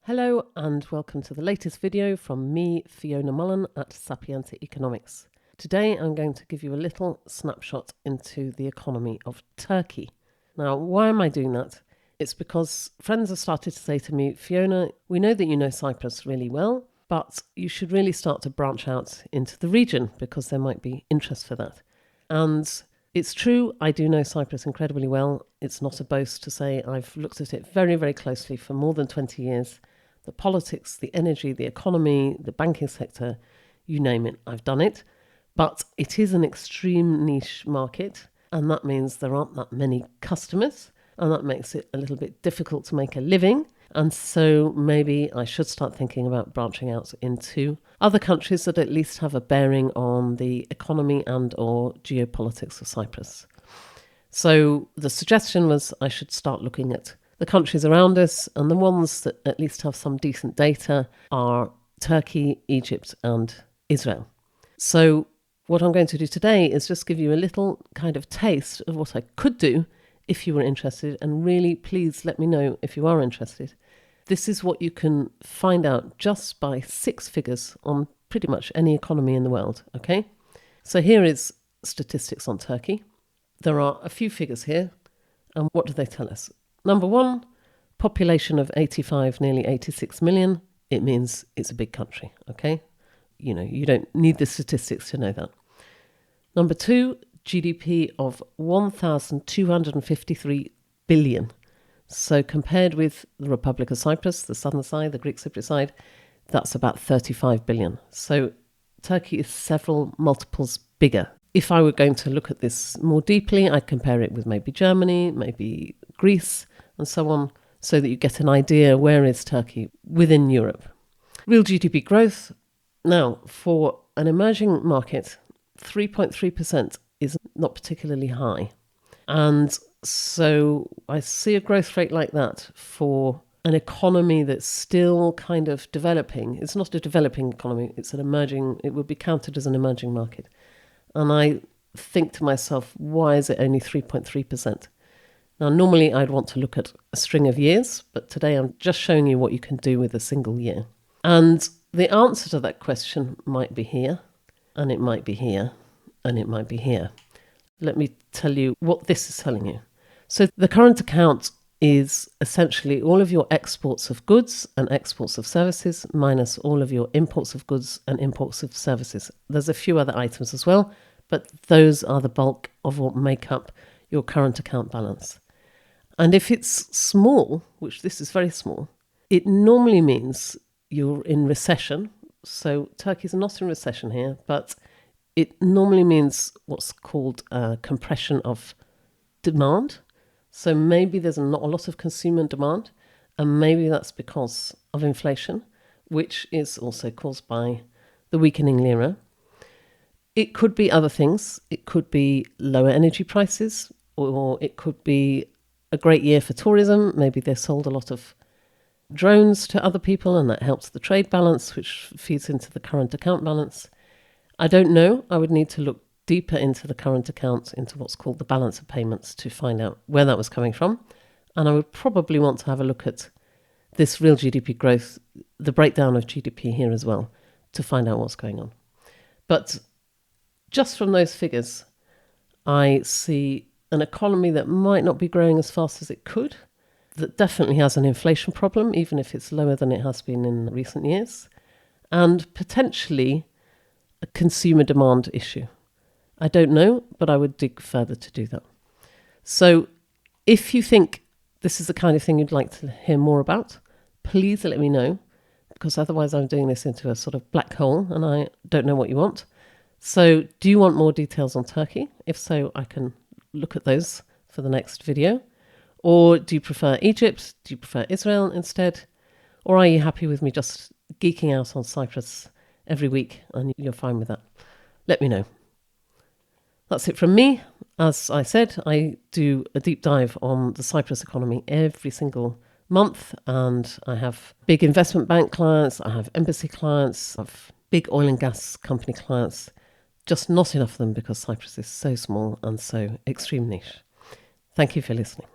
Hello and welcome to the latest video from me, Fiona Mullen at Sapienta Economics. Today I'm going to give you a little snapshot into the economy of Turkey. Now, why am I doing that? It's because friends have started to say to me, Fiona, we know that you know Cyprus really well, but you should really start to branch out into the region because there might be interest for that. And it's true, I do know Cyprus incredibly well. It's not a boast to say I've looked at it very, very closely for more than 20 years. The politics, the energy, the economy, the banking sector, you name it, I've done it. But it is an extreme niche market, and that means there aren't that many customers, and that makes it a little bit difficult to make a living. And so maybe I should start thinking about branching out into other countries that at least have a bearing on the economy and or geopolitics of Cyprus. So the suggestion was I should start looking at the countries around us, and the ones that at least have some decent data are Turkey, Egypt and Israel. So what I'm going to do today is just give you a little kind of taste of what I could do if you were interested, and really please let me know if you are interested. This is what you can find out just by 6 figures on pretty much any economy in the world, okay? So here is statistics on Turkey. There are a few figures here, and what do they tell us? Number 1, population of 85, nearly 86 million. It means it's a big country, okay? You know, you don't need the statistics to know that. Number 2, GDP of 1,253 billion. So compared with the Republic of Cyprus, the southern side, the Greek Cypriot side, that's about 35 billion. So Turkey is several multiples bigger. If I were going to look at this more deeply, I'd compare it with maybe Germany, maybe Greece, and so on, so that you get an idea where is Turkey within Europe. Real GDP growth. Now, for an emerging market, 3.3% is not particularly high. And so I see a growth rate like that for an economy that's still kind of developing. It's not a developing economy, it's an emerging, it would be counted as an emerging market. And I think to myself, why is it only 3.3%? Now, normally I'd want to look at a string of years, but today I'm just showing you what you can do with a single year. And the answer to that question might be here, and it might be here, and it might be here. Let me tell you what this is telling you. So the current account is essentially all of your exports of goods and exports of services minus all of your imports of goods and imports of services. There's a few other items as well, but those are the bulk of what make up your current account balance. And if it's small, which this is very small, it normally means you're in recession. So Turkey's not in recession here, but it normally means what's called a compression of demand. So maybe there's not a lot of consumer demand, and maybe that's because of inflation, which is also caused by the weakening lira. It could be other things. It could be lower energy prices, or it could be a great year for tourism. Maybe they sold a lot of drones to other people and that helps the trade balance, which feeds into the current account balance. I don't know. I would need to look deeper into the current account, into what's called the balance of payments, to find out where that was coming from. And I would probably want to have a look at this real GDP growth, the breakdown of GDP here as well, to find out what's going on. But just from those figures, I see an economy that might not be growing as fast as it could, that definitely has an inflation problem, even if it's lower than it has been in recent years, and potentially a consumer demand issue. I don't know, but I would dig further to do that. So if you think this is the kind of thing you'd like to hear more about, please let me know, because otherwise I'm doing this into a sort of black hole and I don't know what you want. So do you want more details on Turkey? If so, I can look at those for the next video. Or do you prefer Egypt? Do you prefer Israel instead? Or are you happy with me just geeking out on Cyprus every week and you're fine with that? Let me know. That's it from me. As I said, I do a deep dive on the Cyprus economy every single month, and I have big investment bank clients, I have embassy clients, I have big oil and gas company clients, just not enough of them because Cyprus is so small and so extreme niche. Thank you for listening.